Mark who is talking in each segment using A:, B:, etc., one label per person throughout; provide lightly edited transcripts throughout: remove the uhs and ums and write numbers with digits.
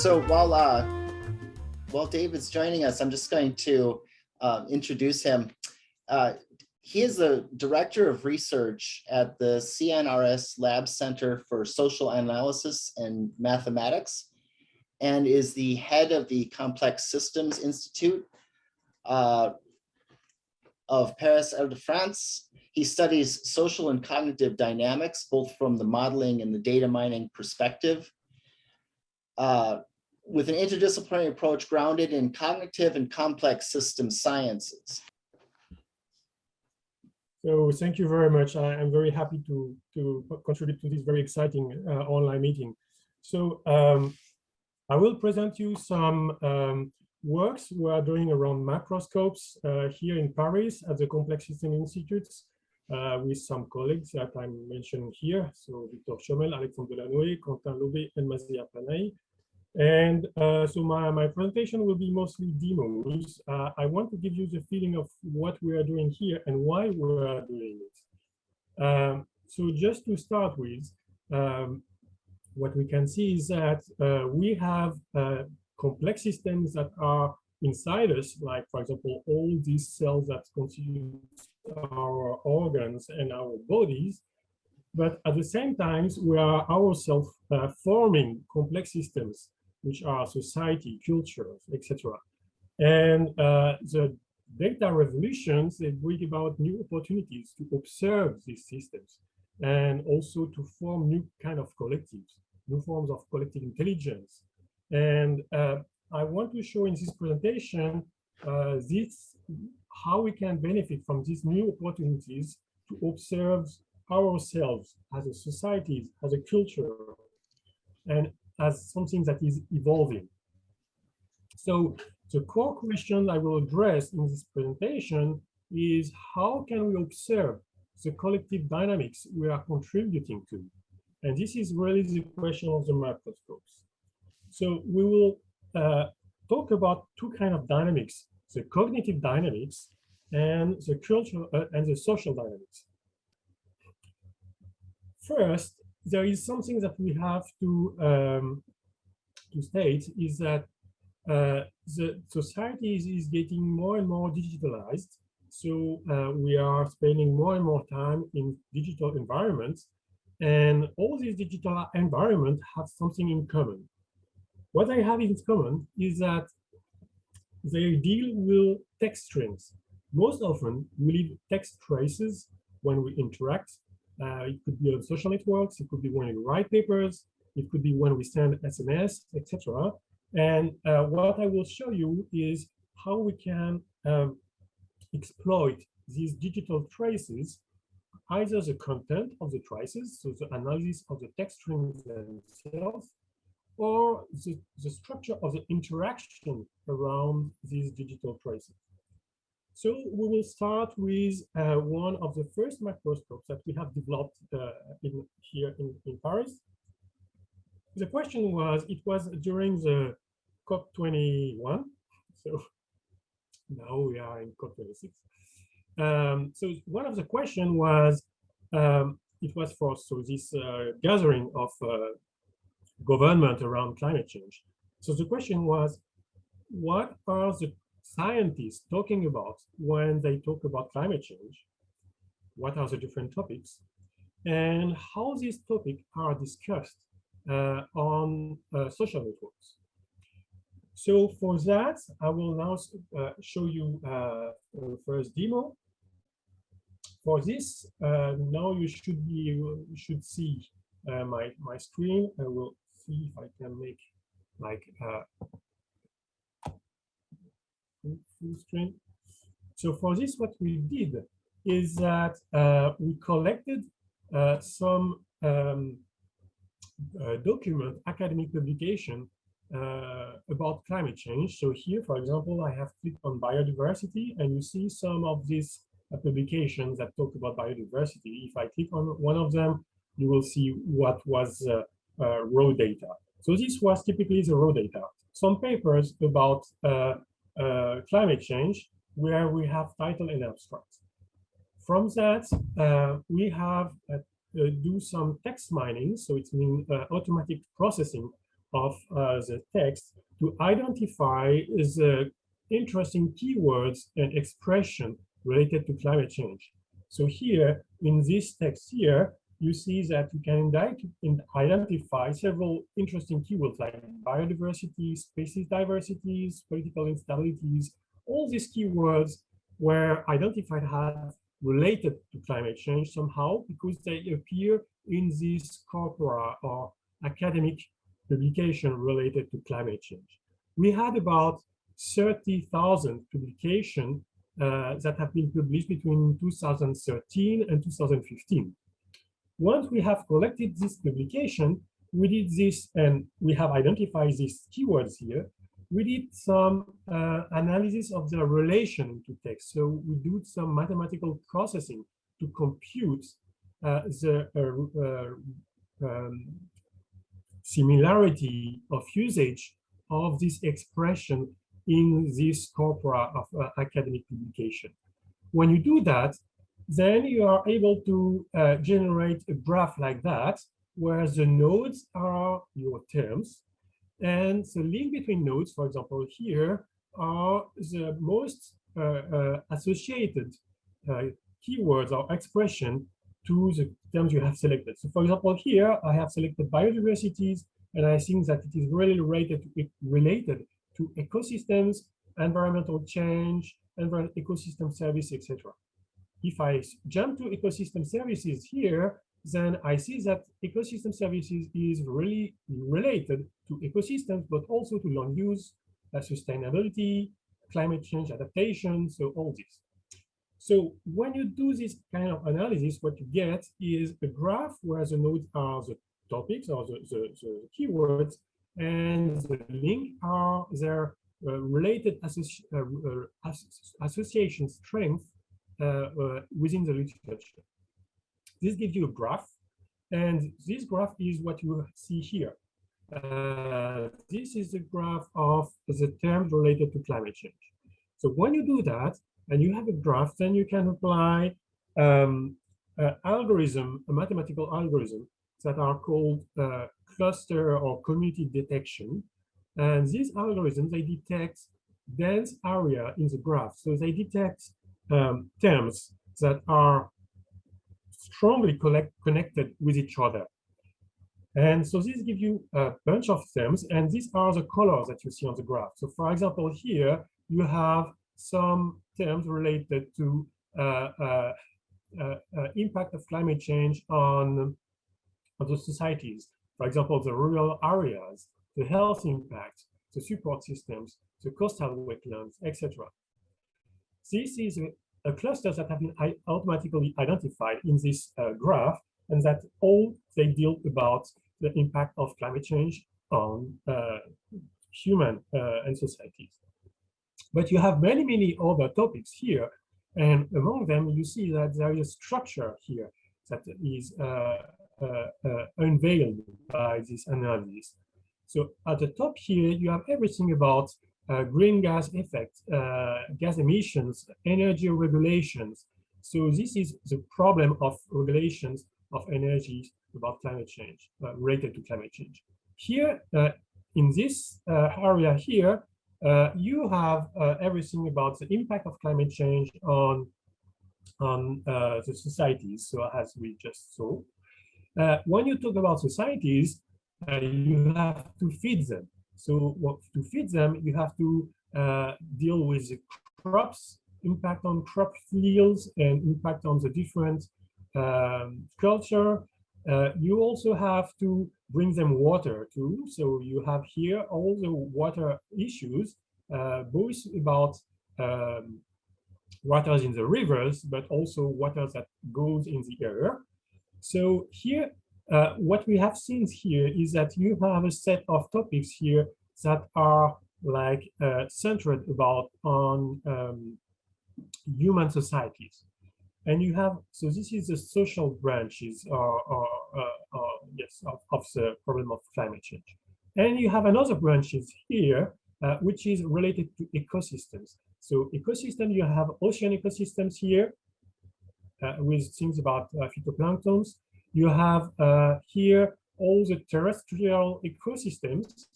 A: So while David's joining us, I'm just going to introduce him. He is the Director of Research at the CNRS Lab Center for Social Analysis and Mathematics, and is the head of the Complex Systems Institute of Paris, Île-de-France. He studies social and cognitive dynamics, both from the modeling and the data mining perspective, with an interdisciplinary approach grounded in cognitive and complex system sciences.
B: So thank you very much. I'm very happy to contribute to this very exciting online meeting. So I will present you some works we are doing around macroscopes here in Paris at the Complex System Institute with some colleagues that I'm mentioning here. So Victor Chomel, Alexandre Delanoë, Quentin Lobé, and Mazia Panay. And so my presentation will be mostly demos. I want to give you the feeling of what we are doing here and why we are doing it. So just to start with, what we can see is that we have complex systems that are inside us, like, for example, all these cells that constitute our organs and our bodies. But at the same time, we are ourselves forming complex systems, which are society, cultures, etc. And the data revolutions, they bring about new opportunities to observe these systems and also to form new kind of collectives, new forms of collective intelligence. And I want to show in this presentation how we can benefit from these new opportunities to observe ourselves as a society, as a culture, and as something that is evolving. So the core question I will address in this presentation is how can we observe the collective dynamics we are contributing to? And this is really the question of the macroscopes. So we will talk about two kinds of dynamics, the cognitive dynamics and the cultural and the social dynamics. First, there is something that we have to state is that the society is getting more and more digitalized. So we are spending more and more time in digital environments, and all these digital environments have something in common. What they have in common is that they deal with text strings. Most often, we leave text traces when we interact. It could be on social networks, it could be when we write papers, it could be when we send SMS, etc. And what I will show you is how we can exploit these digital traces, either the content of the traces, so the analysis of the text strings themselves, or the structure of the interaction around these digital traces. So we will start with one of the first microscopes that we have developed here in Paris. The question was, it was during the COP21, so now we are in COP26. So one of the questions was, it was for this gathering of government around climate change. So the question was, what are the scientists talking about when they talk about climate change? What are the different topics? And how these topics are discussed on social networks. So for that, I will now show you the first demo. For this, now you should see my screen. I will see if I can make like full screen. So for this, what we did is that we collected some document, academic publication about climate change. So here, for example, I have clicked on biodiversity, and you see some of these publications that talk about biodiversity. If I click on one of them, you will see what was raw data. So this was typically the raw data. Some papers about climate change where we have title and abstract. From that, we have do some text mining, so it means automatic processing of the text to identify the interesting keywords and expression related to climate change. So here, in this text here, you see that you can identify several interesting keywords like biodiversity, species diversities, political instabilities. All these keywords were identified as related to climate change somehow because they appear in this corpora or academic publication related to climate change. We had about 30,000 publications that have been published between 2013 and 2015. Once we have collected this publication, we did this, and we have identified these keywords here. We did some analysis of the relation to text. So we do some mathematical processing to compute the similarity of usage of this expression in this corpora of academic publication. When you do that, then you are able to generate a graph like that, where the nodes are your terms, and the link between nodes, for example, here, are the most associated keywords or expression to the terms you have selected. So for example, here I have selected biodiversities, and I think that it is really related to ecosystems, environmental change, ecosystem service, etc. If I jump to ecosystem services here, then I see that ecosystem services is really related to ecosystems, but also to land use, sustainability, climate change adaptation, so all this. So when you do this kind of analysis, what you get is a graph where the nodes are the topics or the keywords, and the link are their related association strength within the literature. This gives you a graph, and this graph is what you see here. This is the graph of the terms related to climate change. So when you do that, and you have a graph, then you can apply algorithm, a mathematical algorithm that are called cluster or community detection. And these algorithms, they detect dense area in the graph. So they detect terms that are strongly connected with each other. And so this gives you a bunch of terms, and these are the colors that you see on the graph. So for example, here you have some terms related to impact of climate change on the societies. For example, the rural areas, the health impact, the support systems, the coastal wetlands, etc. This is a cluster that have been automatically identified in this graph, and that all they deal about the impact of climate change on human and societies. But you have many, many other topics here, and among them you see that there is a structure here that is unveiled by this analysis. So at the top here, you have everything about green gas effect, gas emissions, energy regulations. So this is the problem of regulations of energy about climate change, related to climate change. Here, in this area here, you have everything about the impact of climate change on the societies, so as we just saw. When you talk about societies, you have to feed them. So to feed them, you have to deal with the crops, impact on crop yields, and impact on the different culture. You also have to bring them water too. So you have here all the water issues, both about waters in the rivers, but also water that goes in the air. So here, what we have seen here is that you have a set of topics here that are like centered about on human societies. And you have, so this is the social branches yes, of the problem of climate change. And you have another branches here, which is related to ecosystems. So ecosystem, you have ocean ecosystems here with things about phytoplanktons. You have here all the terrestrial ecosystems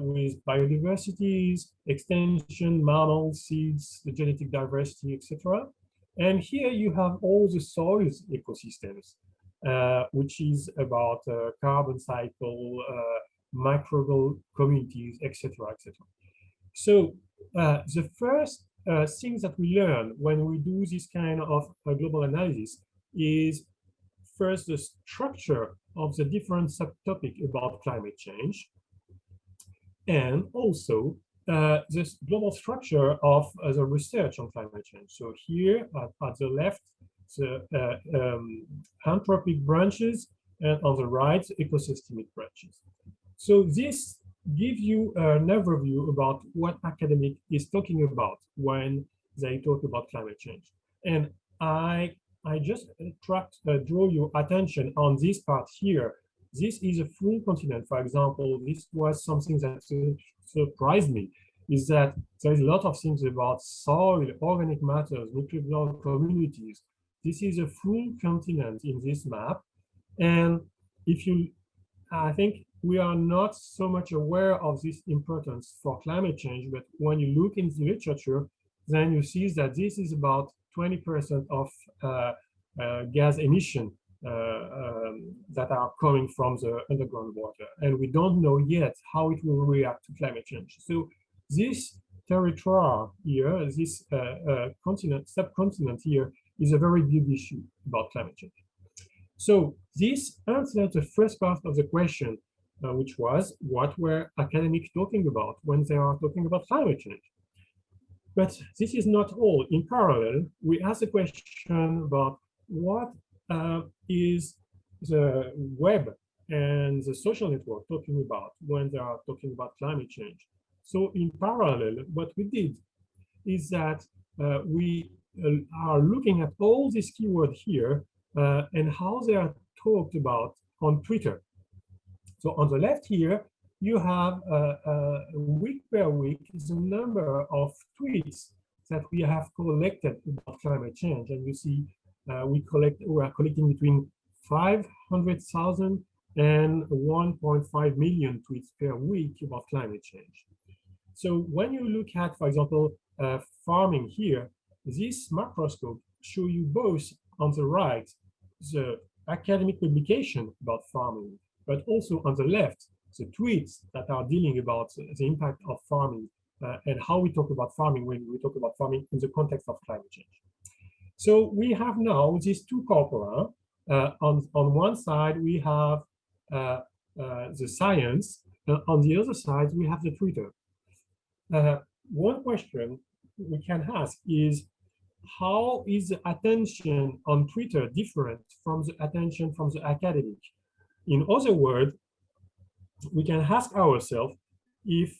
B: with biodiversities, extension, mammals, seeds, the genetic diversity, etc. And here you have all the soil ecosystems, which is about carbon cycle, microbial communities, etc., etc. So the first things that we learn when we do this kind of global analysis is first the structure of the different subtopics about climate change, and also this global structure of the research on climate change. So here at the left, the anthropic branches, and on the right, ecosystemic branches. So this gives you an overview about what academic is talking about when they talk about climate change. And I just draw your attention on this part here. This is a full continent. For example, this was something that surprised me, is that there is a lot of things about soil, organic matters, microbial communities. This is a full continent in this map. And if you, I think we are not so much aware of this importance for climate change, but when you look in the literature, then you see that this is about 20% of gas emission that are coming from the underground water. And we don't know yet how it will react to climate change. So this territory here, this subcontinent here, is a very big issue about climate change. So this answers the first part of the question, which was what were academics talking about when they are talking about climate change. But this is not all. In parallel, we ask a question about what is the web and the social network talking about when they are talking about climate change. So in parallel, what we did is that we are looking at all these keywords here and how they are talked about on Twitter. So on the left here, you have week per week the number of tweets that we have collected about climate change. And you see we are collecting between 500,000 and 1.5 million tweets per week about climate change. So when you look at, for example, farming here, this macroscope shows you both on the right the academic publication about farming, but also on the left the tweets that are dealing about the impact of farming and how we talk about farming when we talk about farming in the context of climate change. So we have now these two corpora. On one side, we have the science. On the other side, we have the Twitter. One question we can ask is, how is the attention on Twitter different from the attention from the academic? In other words, we can ask ourselves if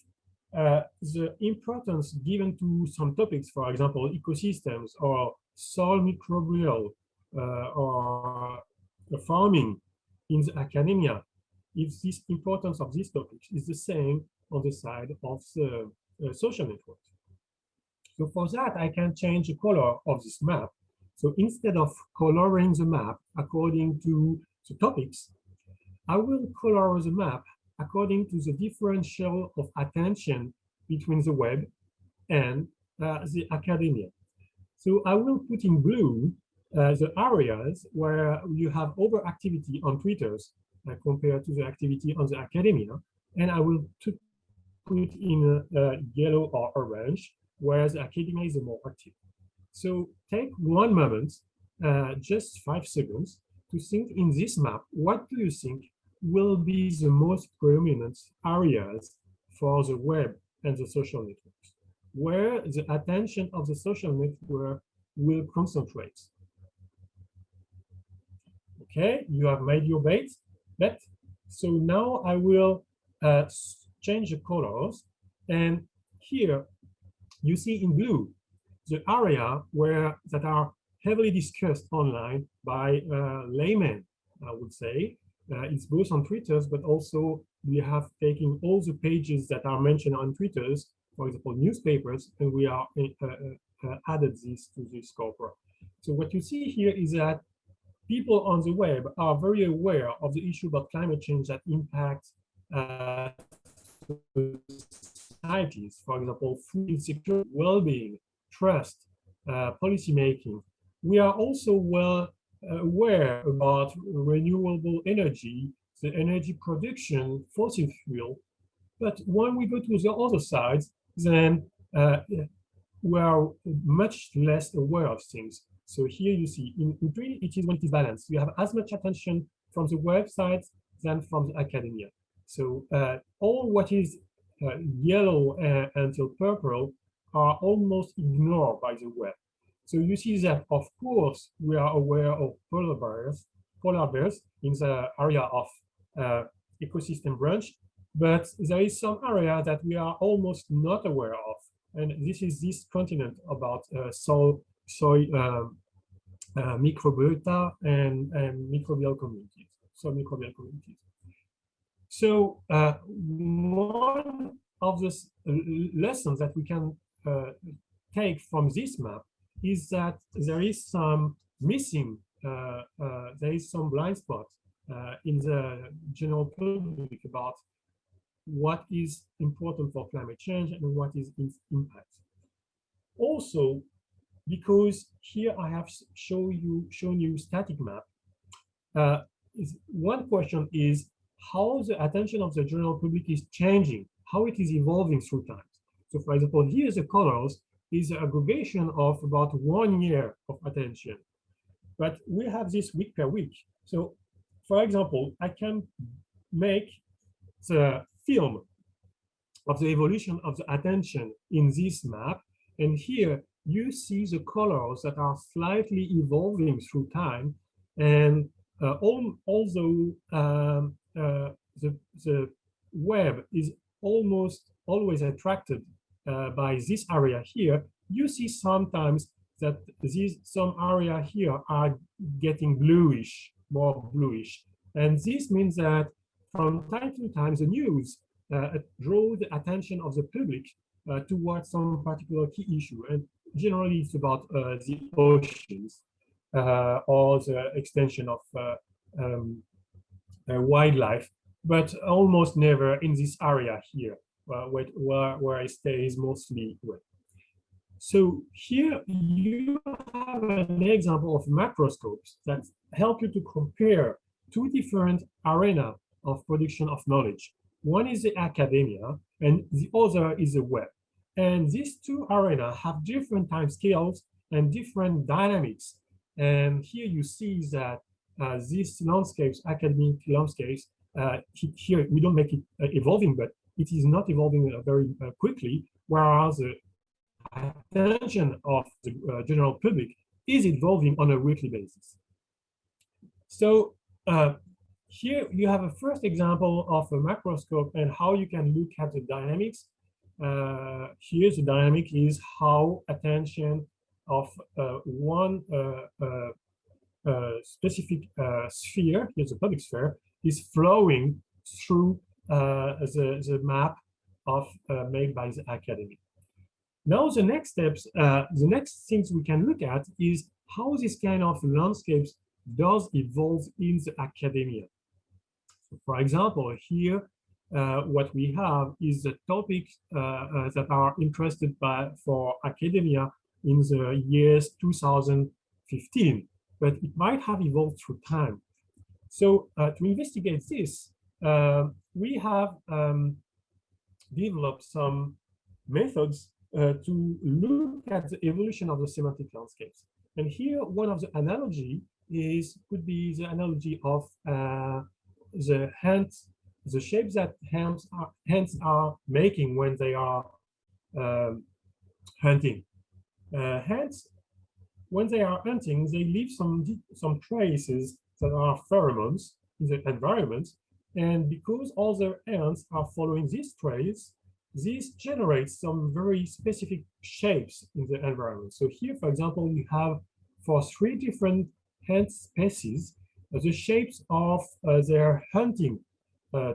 B: the importance given to some topics, for example, ecosystems or soil microbial or farming in the academia, if this importance of these topics is the same on the side of the social networks. So for that, I can change the color of this map. So instead of coloring the map according to the topics, I will color the map according to the differential of attention between the web and the academia. So I will put in blue the areas where you have overactivity on Twitter compared to the activity on the academia, and I will put in yellow or orange, whereas academia is more active. So take one moment, just 5 seconds, to think in this map, what do you think will be the most prominent areas for the web and the social networks, where the attention of the social network will concentrate? Okay, you have made your bet. So now I will change the colors, and here you see in blue the area that are heavily discussed online by laymen, I would say. It's both on Twitter, but also we have taken all the pages that are mentioned on Twitter, for example, newspapers, and we are added this to this corpora. So what you see here is that people on the web are very aware of the issue about climate change that impacts societies, for example, food insecurity, well-being, trust, policy making. We are also well aware about renewable energy, the energy production, fossil fuel. But when we go to the other side, then we are much less aware of things. So here you see, in green, it is when it is balanced. You have as much attention from the websites than from the academia. So all what is yellow until purple are almost ignored by the web. So you see that, of course, we are aware of polar bears in the area of ecosystem branch, but there is some area that we are almost not aware of. And this is this continent about soil microbiota and microbial communities, so microbial communities. So one of the lessons that we can take from this map is that there is some missing, there is some blind spot in the general public about what is important for climate change and what is its impact. Also, because here I have shown you static map, one question is how the attention of the general public is changing, how it is evolving through time. So for example, here the colors is the aggregation of about 1 year of attention. But we have this week per week. So for example, I can make the film of the evolution of the attention in this map. And here you see the colors that are slightly evolving through time. And although the web is almost always attracted by this area here, you see sometimes that some area here are getting bluish, more bluish. And this means that from time to time, the news draw the attention of the public towards some particular key issue. And generally, it's about the oceans or the extension of wildlife, but almost never in this area here, where I stay is mostly wet. So here you have an example of macroscopes that help you to compare two different arenas of production of knowledge. One is the academia, and the other is the web. And these two arenas have different time scales and different dynamics. And here you see that these landscapes, academic landscapes, here we don't make it evolving, but it is not evolving very quickly, whereas the attention of the general public is evolving on a weekly basis. So here you have a first example of a macroscope and how you can look at the dynamics. Here the dynamic is how attention of one specific sphere, here's the public sphere, is flowing through the map of made by the academy. Now the next steps, the next things we can look at is how this kind of landscapes does evolve in the academia. So for example, here what we have is the topics that are interested for academia in the years 2015, but it might have evolved through time. So to investigate this, we have developed some methods to look at the evolution of the semantic landscapes. And here, one of the analogy could be the analogy of the hands, the shapes that hands are making when they are hunting. Hands, when they are hunting, they leave some traces that are pheromones in the environment. And because other ants are following these trails, this generates some very specific shapes in the environment. So here, for example, you have for 3 different ant species, the shapes of their hunting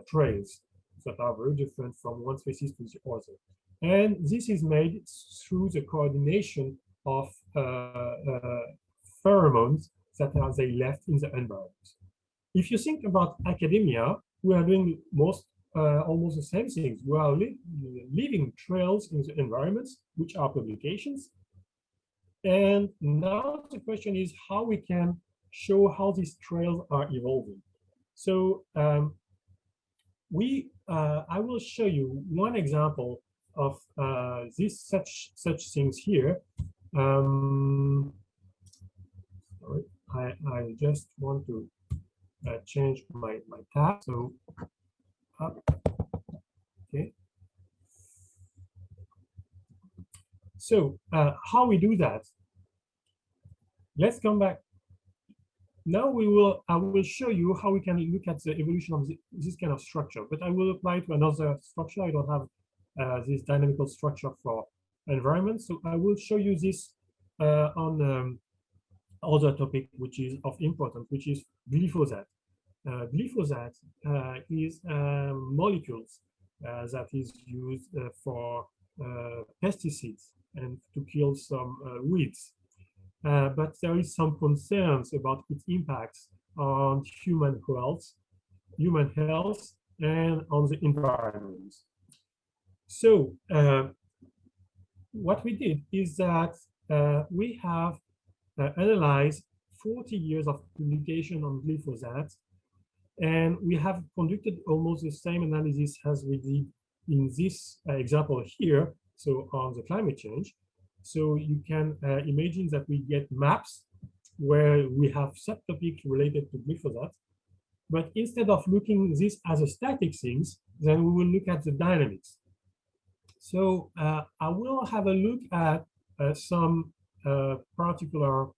B: trails that are very different from one species to the other. And this is made through the coordination of pheromones that are they left in the environment. If you think about academia, we are doing almost the same things. We are leaving trails in the environments, which are publications. And now the question is how we can show how these trails are evolving. So I will show you one example of such things here. Sorry, I just want to change my tab. So okay. So how we do that? Let's come back. Now I will show you how we can look at the evolution of this kind of structure, but I will apply to another structure. I don't have this dynamical structure for environment, so I will show you this on other topic which is of importance, which is glyphosate. Glyphosate is molecules that is used for pesticides and to kill some weeds. But there is some concerns about its impacts on human health, and on the environment. So what we did is that we have analyzed 40 years of publication on glyphosate, and we have conducted almost the same analysis as we did in this example here, so on the climate change. So you can imagine that we get maps where we have subtopics related to glyphosate. But instead of looking this as a static things, then we will look at the dynamics. So I will have a look at some particular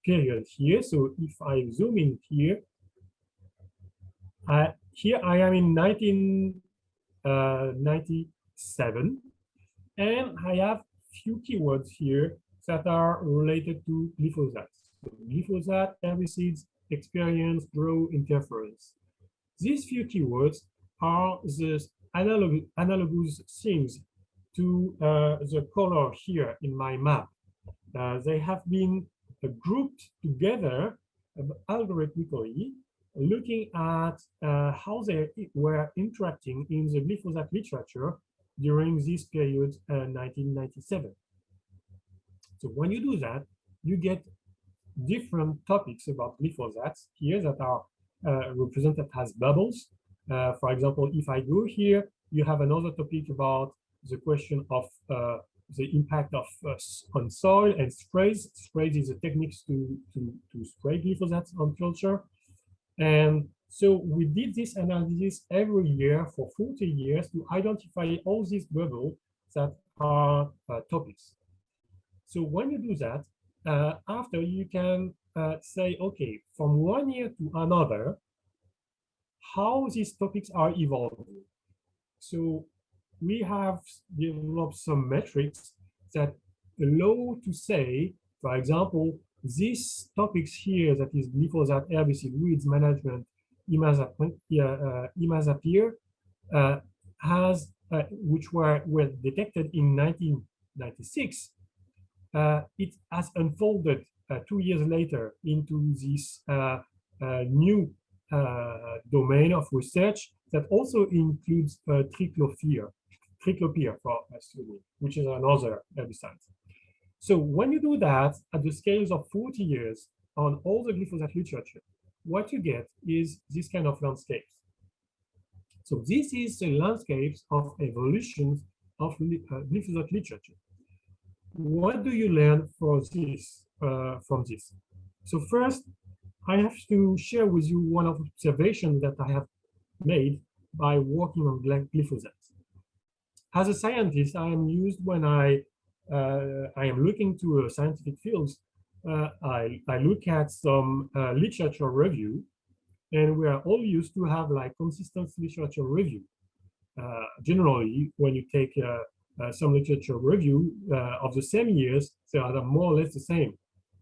B: period here. So if I zoom in here, here I am in 1997. And I have few keywords here that are related to glyphosate. So glyphosate, herbicides, experience, grow, interference. These few keywords are the analogous things to the color here in my map. They have been grouped together algorithmically, looking at how they were interacting in the glyphosate literature during this period, 1997. So when you do that, you get different topics about glyphosate here that are represented as bubbles. For example, if I go here, you have another topic about the question of the impact of on soil and sprays. Sprays is a techniques to spray glyphosate on culture. And so we did this analysis every year for 40 years to identify all these bubbles that are topics. So when you do that, after you can say, okay, from one year to another, how these topics are evolving. So we have developed some metrics that allow to say, for example, these topics here, that is glyphosate, herbicide, weeds management, imazapyr, which were detected in 1996, it has unfolded 2 years later into this new domain of research that also includes triclopyr, which is another herbicide. So when you do that at the scales of 40 years on all the glyphosate literature, what you get is this kind of landscapes. So this is the landscapes of evolution of glyphosate literature. What do you learn from this? So first, I have to share with you one of the observations that I have made by working on glyphosate. As a scientist, I am used when I am looking to scientific fields. I look at some literature review, and we are all used to have like consistent literature review. Generally, when you take some literature review of the same years, they are more or less the same.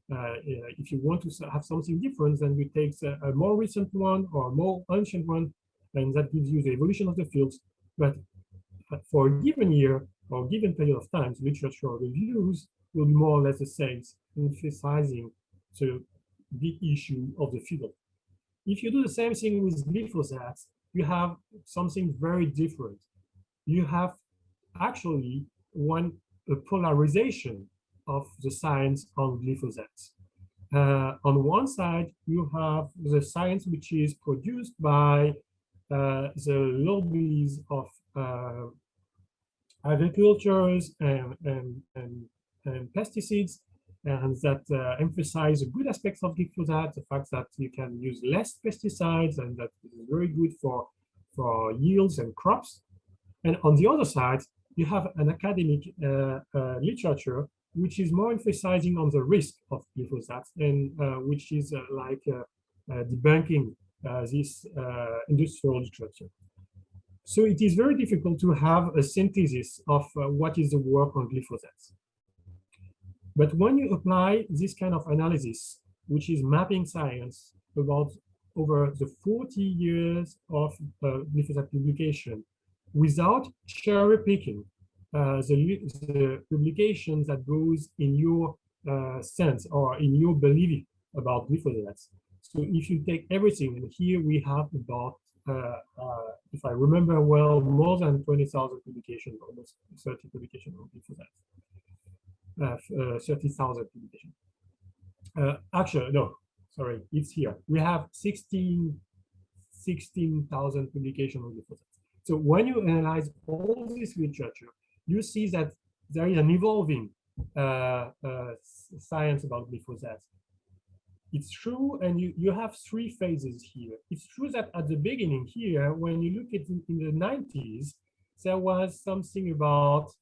B: If you want to have something different, then you take a more recent one or a more ancient one, and that gives you the evolution of the fields. But for a given year or given period of time, literature reviews will be more or less the same, emphasizing the big issue of the field. If you do the same thing with glyphosate, you have something very different. You have actually a polarization of the science on glyphosate. On one side, you have the science which is produced by the lobbies of agricultures and pesticides, and that emphasize the good aspects of glyphosate, the fact that you can use less pesticides and that it is very good for yields and crops. And on the other side, you have an academic literature which is more emphasizing on the risk of glyphosate and which is debunking this industrial literature. So it is very difficult to have a synthesis of what is the work on glyphosate. But when you apply this kind of analysis, which is mapping science about over the 40 years of glyphosate publication, without cherry picking the publications that goes in your sense or in your belief about glyphosate. So if you take everything, and here we have about, if I remember well, more than 20,000 publications, almost 30 publications on glyphosate. 30,000 publications. Actually, no, sorry, it's here. We have 16,000 publications on glyphosate. So when you analyze all this literature, you see that there is an evolving science about glyphosate. It's true, and you have three phases here. It's true that at the beginning here, when you look at in the 90s, there was something about,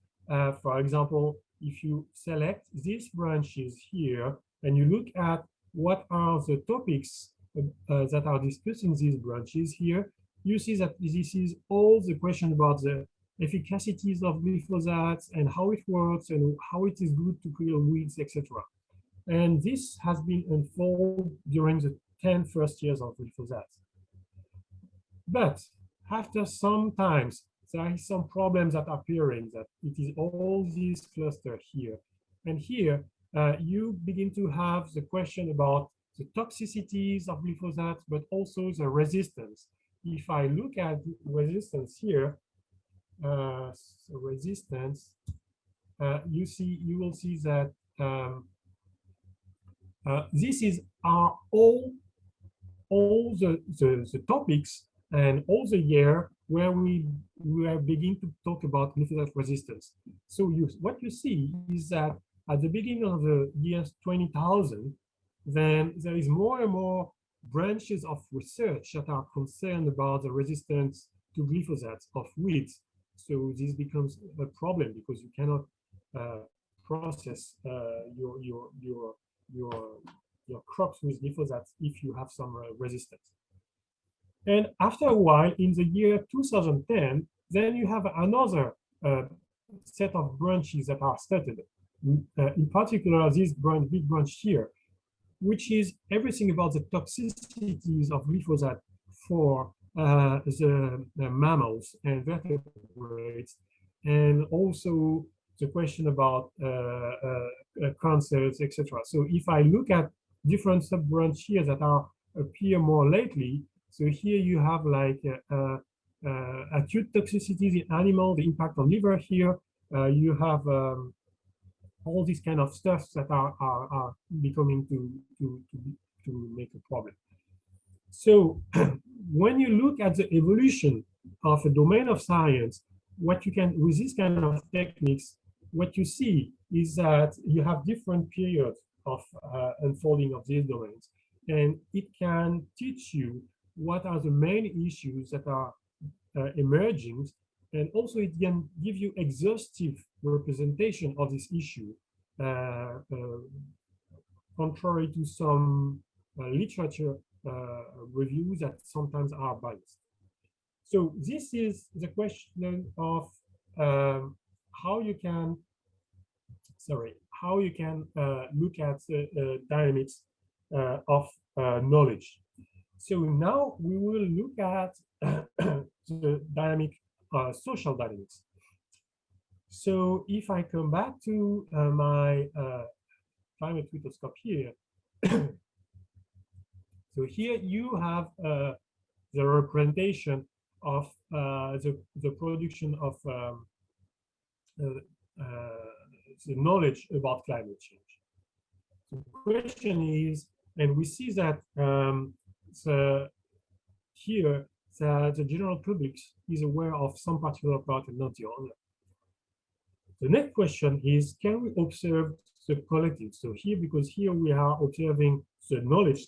B: for example, if you select these branches here and you look at what are the topics that are discussed in these branches here, you see that this is all the question about the efficacities of glyphosate and how it works and how it is good to kill weeds, etc. And this has been unfolded during the 10 first years of glyphosate. But after some times, there are some problems that are appearing, that it is all these cluster here. And here, you begin to have the question about the toxicities of glyphosate, but also the resistance. If I look at resistance here, resistance, you will see that this is all the topics and all the year where we are beginning to talk about glyphosate resistance. So what you see is that at the beginning of the year 20,000, then there is more and more branches of research that are concerned about the resistance to glyphosate of weeds. So this becomes a problem because you cannot process your crops with glyphosate if you have some resistance. And after a while, in the year 2010, then you have another set of branches that are started. In particular, this big branch here, which is everything about the toxicities of glyphosate for the mammals and vertebrates, and also the question about cancers, etc. So if I look at different sub-branches here that appear more lately, so here you have like acute toxicities in animal, the impact on liver here. You have all these kind of stuff that are becoming to make a problem. So when you look at the evolution of a domain of science, what you can, with this kind of techniques, what you see is that you have different periods of unfolding of these domains. And it can teach you what are the main issues that are emerging. And also it can give you exhaustive representation of this issue, contrary to some literature reviews that sometimes are biased. So this is the question of how you can look at the dynamics of knowledge. So now we will look at the dynamic, social dynamics. So if I come back to my climate tweetoscope here, So here you have the representation of the production of uh, the knowledge about climate change. The question is, and we see that here that the general public is aware of some particular part and not the other. The next question is, can we observe the collective? So here, because here we are observing the knowledge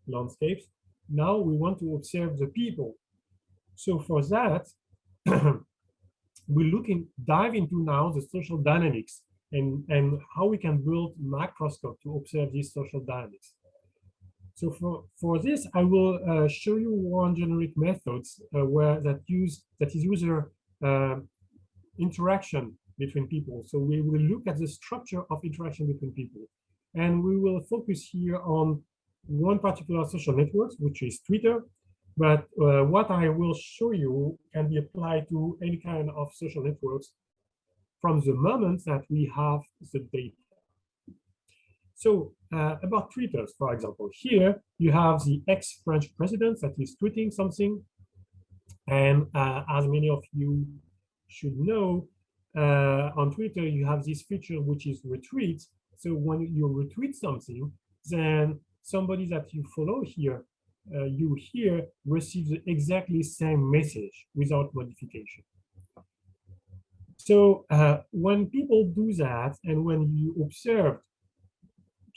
B: landscapes, now we want to observe the people. So for that, dive into now the social dynamics and how we can build macroscope to observe these social dynamics. So for this, I will show you one generic methods that is user interaction between people. So we will look at the structure of interaction between people. And we will focus here on one particular social network, which is Twitter. But what I will show you can be applied to any kind of social networks from the moment that we have the data. So about Twitter, for example, here you have the ex-French president that is tweeting something. And as many of you should know, on Twitter, you have this feature which is retweet. So when you retweet something, then somebody that you follow here, you here receives the exactly same message without modification. So when people do that, and when you observe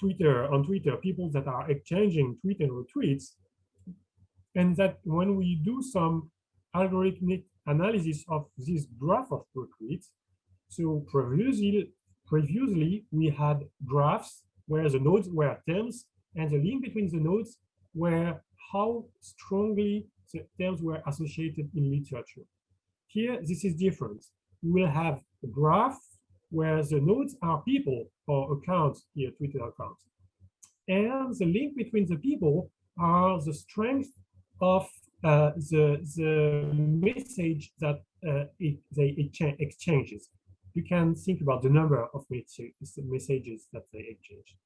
B: on Twitter, people that are exchanging tweet and retweets, and that when we do some algorithmic analysis of this graph of retweets, so previously we had graphs where the nodes were terms, and the link between the nodes were how strongly the terms were associated in literature. Here, this is different. We will have a graph where the nodes are people or accounts, here, Twitter accounts. And the link between the people are the strength of the message that they exchanges. You can think about the number of messages that they exchange.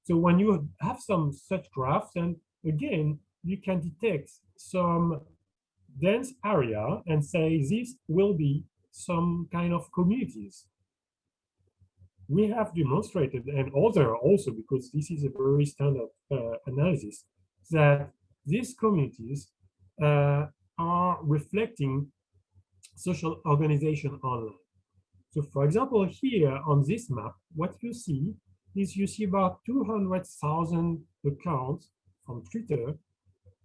B: So when you have some such graphs, then again, you can detect some dense area and say this will be some kind of communities. We have demonstrated, and other also, because this is a very standard analysis, that these communities are reflecting social organization online. So for example, here on this map, what you see is you see about 200,000 accounts from Twitter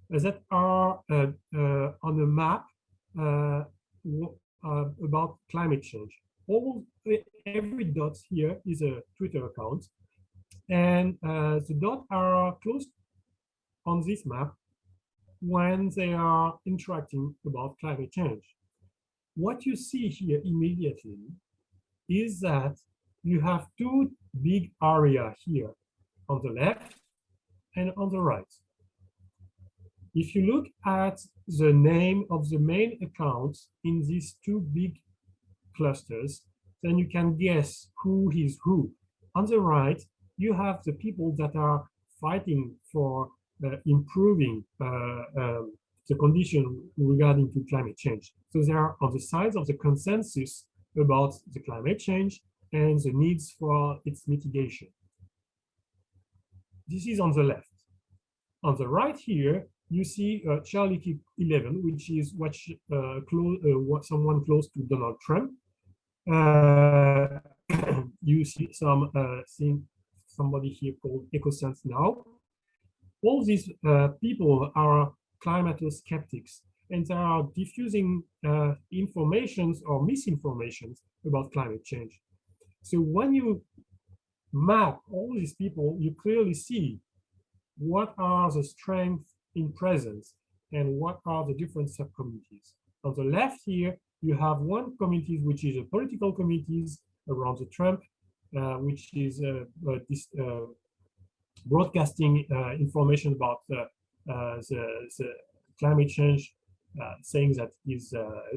B: that are on a map about climate change. Every dot here is a Twitter account, and the dots are close on this map when they are interacting about climate change. What you see here immediately is that you have two big areas here on the left and on the right. If you look at the name of the main accounts in these two big clusters, then you can guess who is who. On the right, you have the people that are fighting for improving the condition regarding to climate change. So they are on the sides of the consensus about the climate change and the needs for its mitigation. This is on the left. On the right here, you see Charlie 11, which is someone close to Donald Trump. You see somebody here called EcoSense Now. All these people are climato-skeptics, and they are diffusing informations or misinformations about climate change. So when you map all these people, you clearly see what are the strengths in presence and what are the different subcommunities. On the left here, you have one community, which is a political communities around the Trump, which is broadcasting information about the climate change, saying that is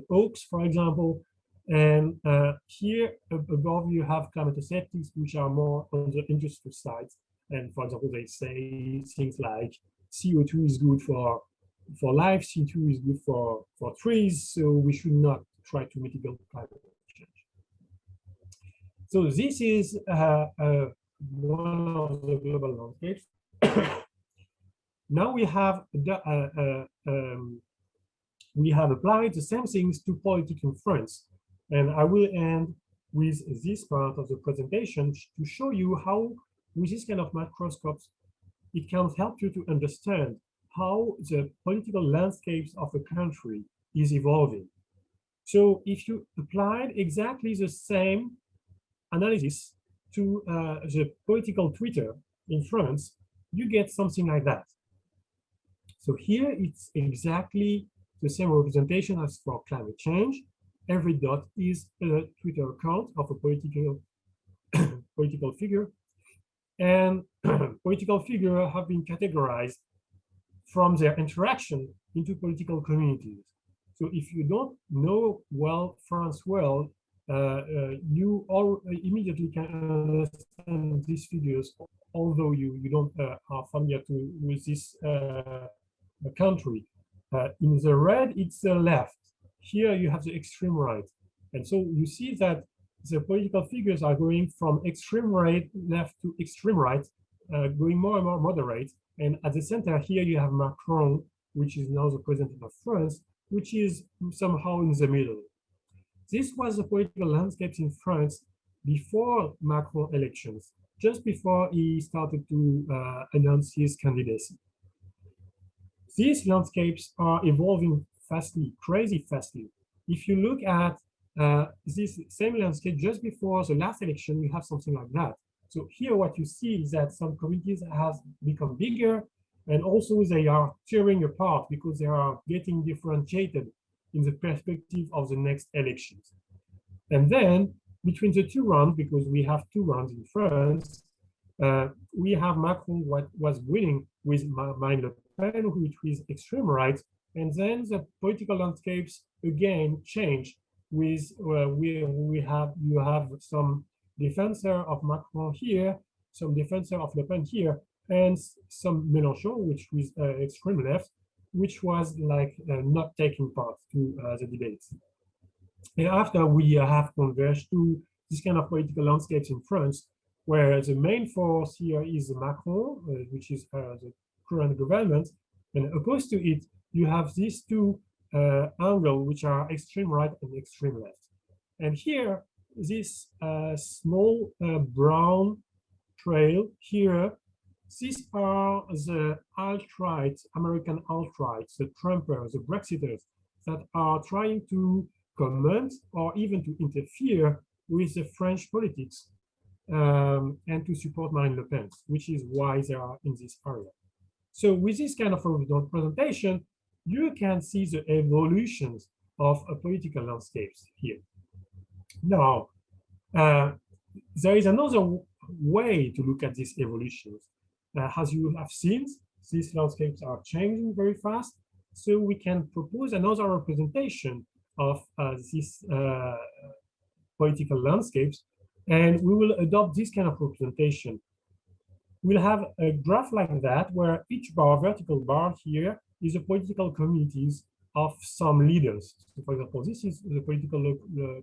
B: hoax, for example. And here above you have climato-skeptics, which are more on the industrial side, And for example, they say things like CO2 is good for life, CO2 is good for trees, so we should not try to mitigate climate change. So this is one of the global landscapes. Now we have applied the same things to politics in France, and I will end with this part of the presentation to show you how, with this kind of microscopes, it can help you to understand how the political landscapes of a country is evolving. So if you applied exactly the same analysis to the political Twitter in France, you get something like that. So here it's exactly the same representation as for climate change. Every dot is a Twitter account of a political figure, and political figures have been categorized from their interaction into political communities. So if you don't know France well, you all immediately can understand these figures, although you don't are familiar with this country. In the red, it's the left. Here you have the extreme right. And so you see that the political figures are going from extreme right left to extreme right, going more and more moderate. And at the center here, you have Macron, which is now the president of France, which is somehow in the middle. This was the political landscape in France before Macron elections, just before he started to announce his candidacy. These landscapes are evolving fastly, crazy fastly. If you look at this same landscape just before the last election, you have something like that. So here what you see is that some communities have become bigger, and also they are tearing apart because they are getting differentiated in the perspective of the next elections. And then between the two rounds, because we have two rounds in France, we have Macron what was winning with Marine Le Pen, which is extreme right, and then the political landscapes again change with you have some defensor of Macron here, some defensor of Le Pen here, and some Mélenchon, which was extreme left, which was like not taking part to the debates. And after we have converged to this kind of political landscapes in France, where the main force here is Macron, which is the current government, and opposed to it, you have these two angles, which are extreme right and extreme left. And here, this small brown trail here, these are the alt-right, American alt-right, the Trumpers, the Brexiters, that are trying to comment or even to interfere with the French politics and to support Marine Le Pen, which is why they are in this area. So with this kind of presentation, you can see the evolutions of political landscapes here. Now, there is another way to look at these evolutions. As you have seen, these landscapes are changing very fast, so we can propose another representation of these political landscapes, and we will adopt this kind of representation. We'll have a graph like that, where each bar, vertical bar here, is the political communities of some leaders. So for example, this is the political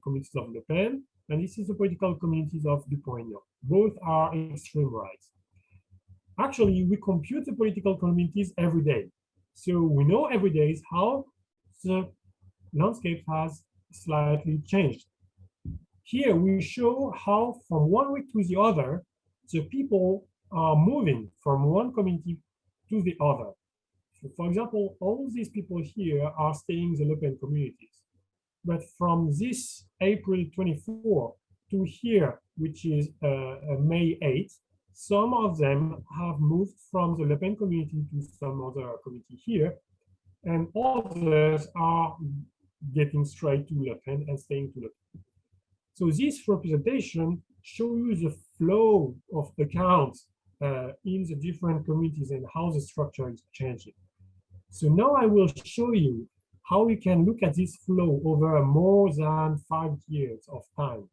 B: communities of Le Pen, and this is the political communities of Dupont-Aignan. Both are extreme right. Actually, we compute the political communities every day. So we know every day is how the landscape has slightly changed. Here we show how from one week to the other, the people are moving from one community to the other. So for example, all these people here are staying in the Le Pen communities. But from this April 24 to here, which is May 8, some of them have moved from the Le Pen community to some other community here, and others are getting straight to Le Pen and staying to Le Pen. So this representation shows the flow of accounts in the different communities and how the structure is changing. So now I will show you how we can look at this flow over more than 5 years of time.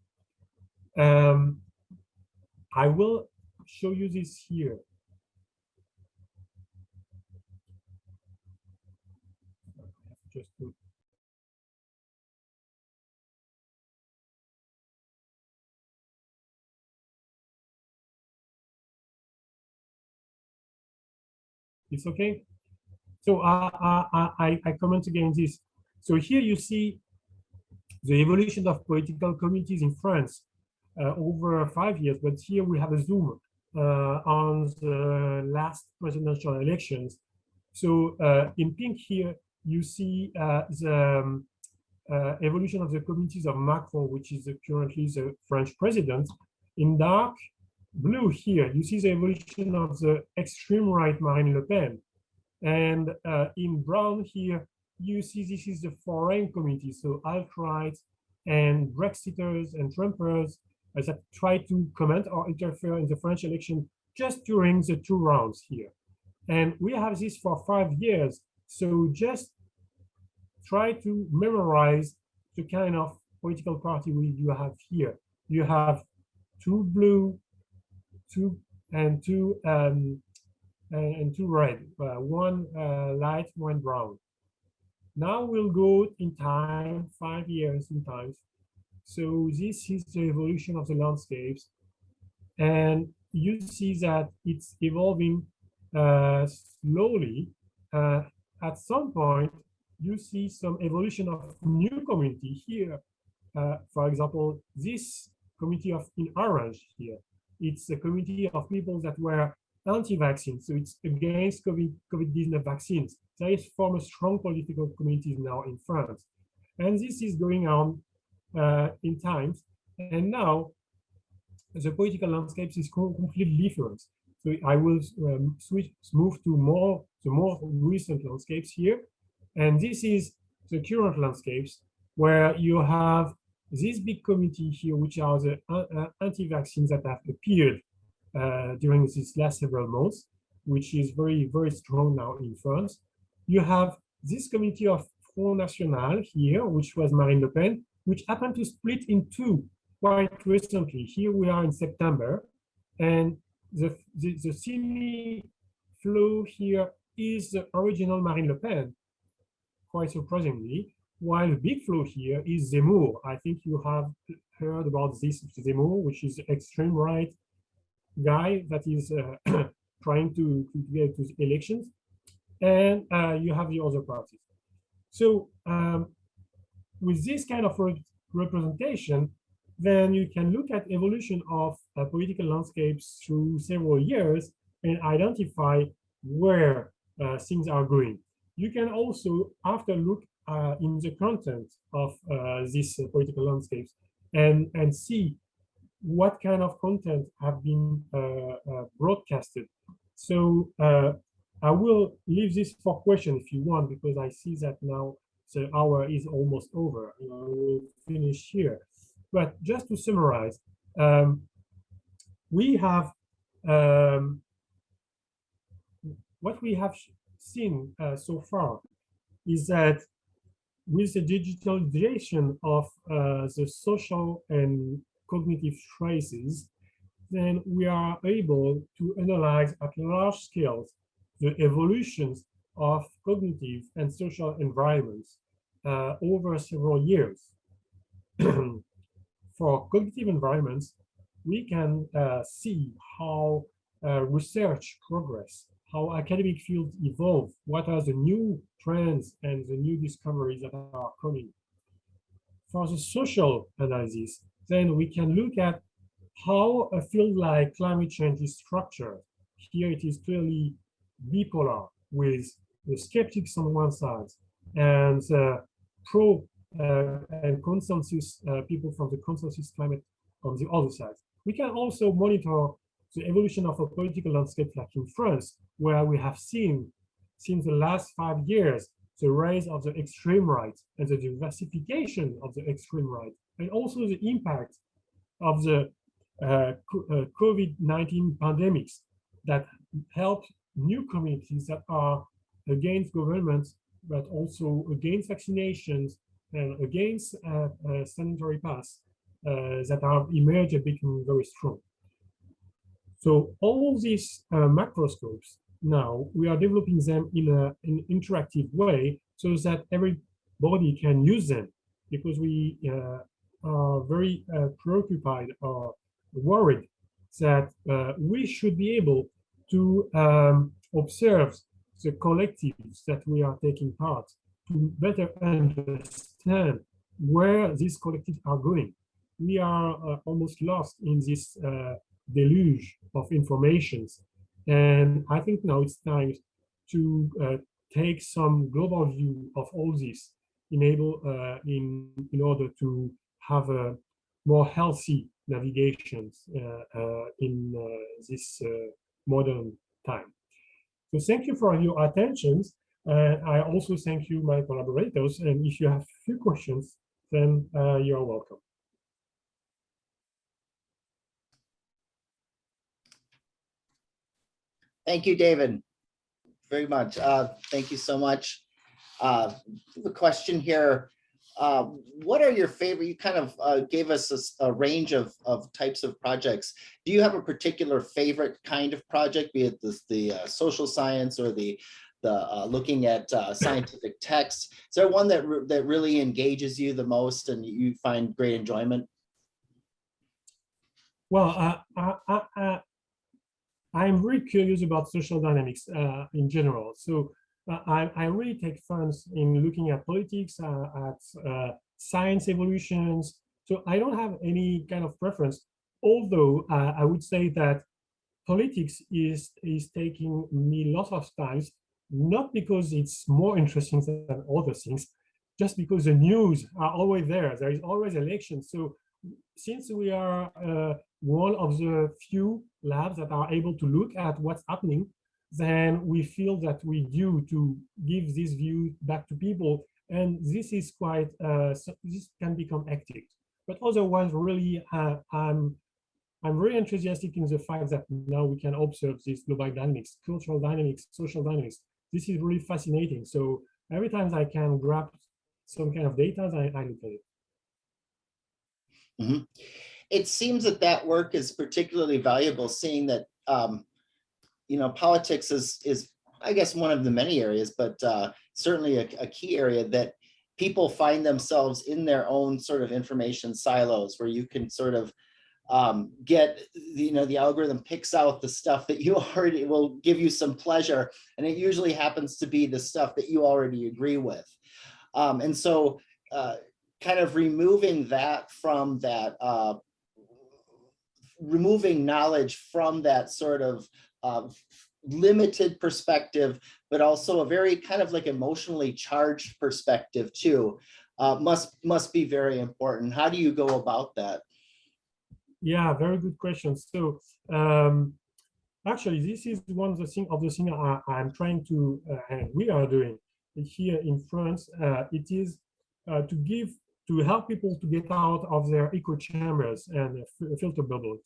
B: I will show you this here. Just to it's okay. So I comment again this. So here you see the evolution of political communities in France over 5 years, but here we have a zoom on the last presidential elections. So in pink here, you see the evolution of the communities of Macron, which is currently the French president. In dark blue here, you see the evolution of the extreme right Marine Le Pen. And in brown here, you see this is the foreign community, so alt-right and Brexiters and Trumpers that try to comment or interfere in the French election just during the 2 rounds here. And we have this for 5 years. So just try to memorize the kind of political party you have here. You have 2 blue, 2 and 2 and 2 red, 1 light, 1 brown. Now we'll go in time, 5 years in time. So this is the evolution of the landscapes. And you see that it's evolving slowly. At some point, you see some evolution of new community here. For example, this community in orange here, it's a community of people that were anti-vaccine, so it's against COVID-19 vaccines. There is form a strong political communities now in France. And this is going on in times. And now the political landscape is completely different. So I will move to the more recent landscapes here. And this is the current landscapes where you have this big community here, which are the anti-vaccines that have appeared during these last several months, which is very, very strong now in France. You have this community of Front National here, which was Marine Le Pen, which happened to split in 2 quite recently. Here we are in September, and the semi-flow here is the original Marine Le Pen, quite surprisingly, while the big flow here is Zemmour. I think you have heard about this Zemmour, which is the extreme right guy that is trying to get to the elections, and you have the other parties. So with this kind of representation, then you can look at evolution of political landscapes through several years and identify where things are going. You can also, after look in the content of these political landscapes and see what kind of content have been broadcasted. So I will leave this for question if you want, because I see that now the hour is almost over. I will finish here. But just to summarize, we have what we have seen so far is that with the digitalization of the social and cognitive traces, then we are able to analyze at large scales the evolutions of cognitive and social environments over several years. For cognitive environments, we can see how research progress, how academic fields evolve, what are the new trends and the new discoveries that are coming. For the social analysis, then we can look at how a field like climate change is structured. Here it is clearly bipolar, with the skeptics on one side and pro and consensus people from the consensus climate on the other side. We can also monitor the evolution of a political landscape like in France, where we have seen since the last 5 years the rise of the extreme right and the diversification of the extreme right, and also the impact of the COVID-19 pandemics that help new communities that are against governments, but also against vaccinations and against sanitary pass that are emerged and becoming very strong. So all these macroscopes, now we are developing them in an interactive way so that everybody can use them, because we are very preoccupied or worried that we should be able to observe the collectives that we are taking part, to better understand where these collectives are going. We are almost lost in this deluge of informations. And I think now it's time to take some global view of all this, in order to have a more healthy navigations in this modern time. So thank you for your attention. I also thank you, my collaborators. And if you have a few questions, then you're welcome.
A: Thank you, David, very much. Thank you so much. The question here, what are your favorite, you kind of gave us a range of types of projects. Do you have a particular favorite kind of project, be it the social science or the looking at scientific texts? Is there one that really engages you the most and you find great enjoyment?
B: Well, I'm very curious about social dynamics in general. So I really take fun in looking at politics, at science evolutions. So I don't have any kind of preference, although I would say that politics is taking me lots of times, not because it's more interesting than other things, just because the news are always there. There is always elections. So since we are one of the few labs that are able to look at what's happening, then we feel that we due to give this view back to people. And this is quite, this can become hectic. But otherwise, really, I'm very enthusiastic in the fact that now we can observe these global dynamics, cultural dynamics, social dynamics. This is really fascinating. So every time I can grab some kind of data, I look at it.
A: Mm-hmm. It seems that work is particularly valuable, seeing that politics is I guess one of the many areas, but certainly a key area that people find themselves in their own sort of information silos, where you can sort of get, the algorithm picks out the stuff that you already will give you some pleasure, and it usually happens to be the stuff that you already agree with. And so kind of removing that from that, removing knowledge from that sort of limited perspective, but also a very kind of like emotionally charged perspective too, must be very important. How do you go about that?
B: Yeah, very good question. So actually, this is one of the things I'm trying to, and we are doing here in France. It is to help people to get out of their echo chambers and filter bubbles.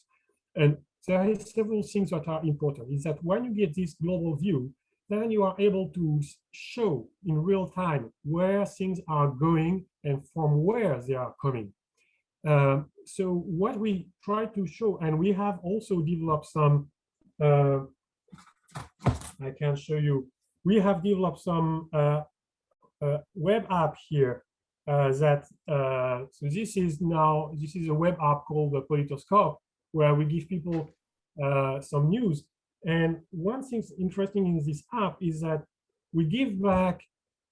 B: And there are several things that are important. Is that when you get this global view, then you are able to show in real time where things are going and from where they are coming. So what we try to show, and we have also developed some, I can show you, we have developed some web app here so this is a web app called the Politoscope, where we give people some news. And one thing interesting in this app is that we give back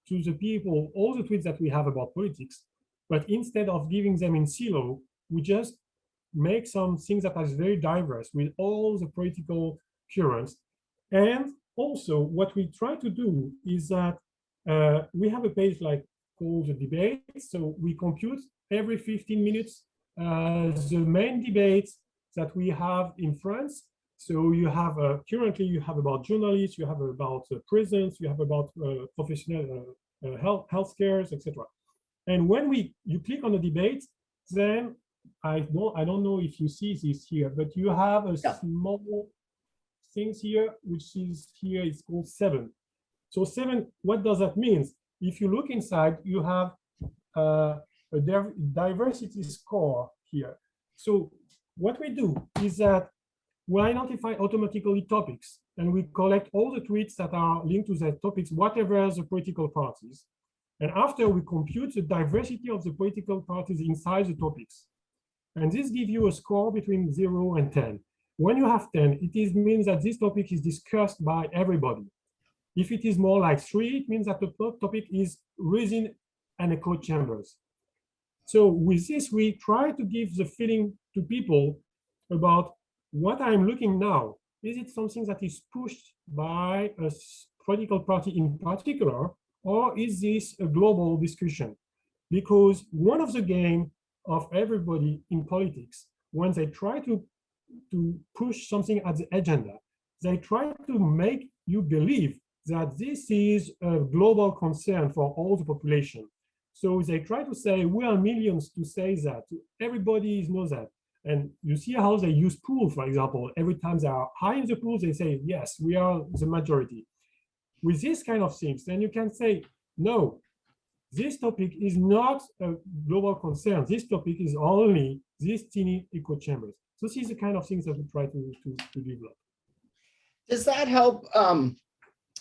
B: to the people all the tweets that we have about politics, but instead of giving them in silo, we just make some things that are very diverse with all the political currents. And also what we try to do is that we have a page called the debate. So we compute every 15 minutes the main debates that we have in France. So you have currently you have about journalists, you have about prisons, you have about professional healthcare, etc. And when you click on the debate, then I don't know if you see this here, but you have a small things here, which is here, it's called 7. So 7, what does that mean? If you look inside, you have a diversity score here. So what we do is that we identify automatically topics, and we collect all the tweets that are linked to that topics, whatever the political parties. And after, we compute the diversity of the political parties inside the topics. And this gives you a score between 0 and 10. When you have 10, it means that this topic is discussed by everybody. If it is more like 3, it means that the topic is within an echo chambers. So with this, we try to give the feeling to people about what I'm looking now. Is it something that is pushed by a political party in particular, or is this a global discussion? Because one of the game of everybody in politics, when they try to push something at the agenda, they try to make you believe that this is a global concern for all the population. So they try to say, we are millions to say that, everybody knows that. And you see how they use polls, for example. Every time they are high in the polls, they say, yes, we are the majority. With this kind of things, then you can say, no, this topic is not a global concern. This topic is only these teeny echo chambers. So this is the kind of things that we try to develop.
A: Does that help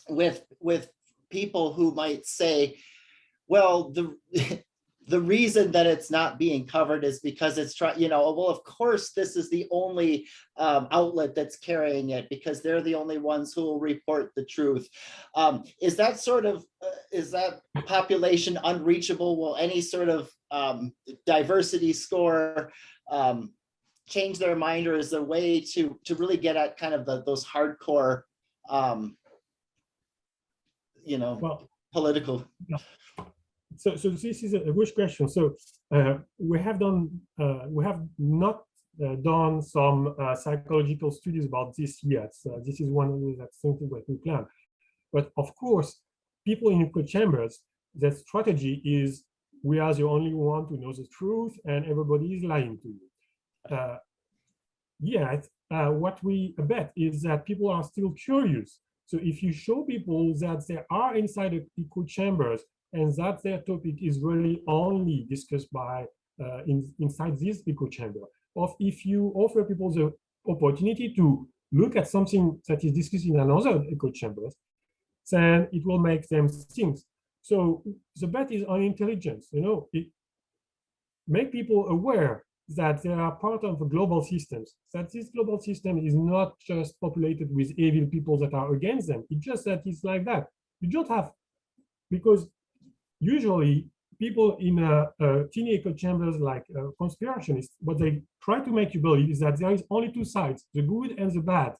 A: with people who might say, well, the reason that it's not being covered is because it's well, of course, this is the only outlet that's carrying it because they're the only ones who will report the truth. Is that sort of, is that population unreachable? Will any sort of diversity score change their mind, or is there a way to really get at kind of those hardcore, political?
B: Yeah. So this is a good question. So we have not done some psychological studies about this yet. So this is one of that's something that we plan. But of course, people in echo chambers, their strategy is we are the only one to know the truth, and everybody is lying to you. Yet, what we bet is that people are still curious. So if you show people that they are inside the echo chambers, and that their topic is really only discussed by inside this echo chamber, or if you offer people the opportunity to look at something that is discussed in another echo chambers, then it will make them think. So the bet is on intelligence. Make people aware that they are part of a global systems, that this global system is not just populated with evil people that are against them. It's just that it's like that. You don't have, because usually people in teeny echo chambers like conspirationists, what they try to make you believe is that there is only two sides, the good and the bad.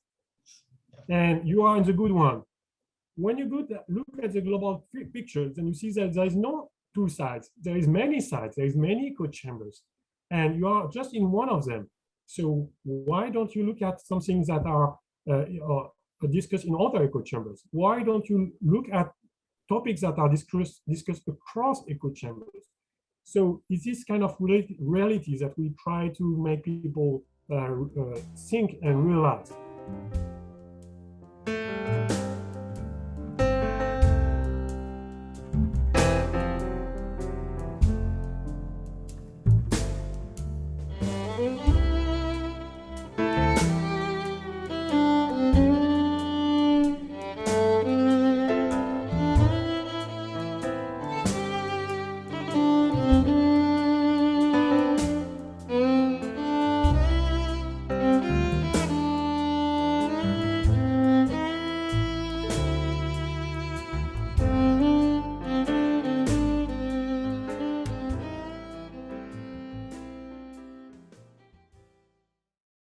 B: And you are in the good one. When you look at the global picture, then you see that there is no two sides. There is many sides. There is many echo chambers. And you are just in one of them. So why don't you look at some things that are discussed in other echo chambers? Why don't you look at topics that are discussed across echo chambers? So it's this kind of reality that we try to make people think and realize.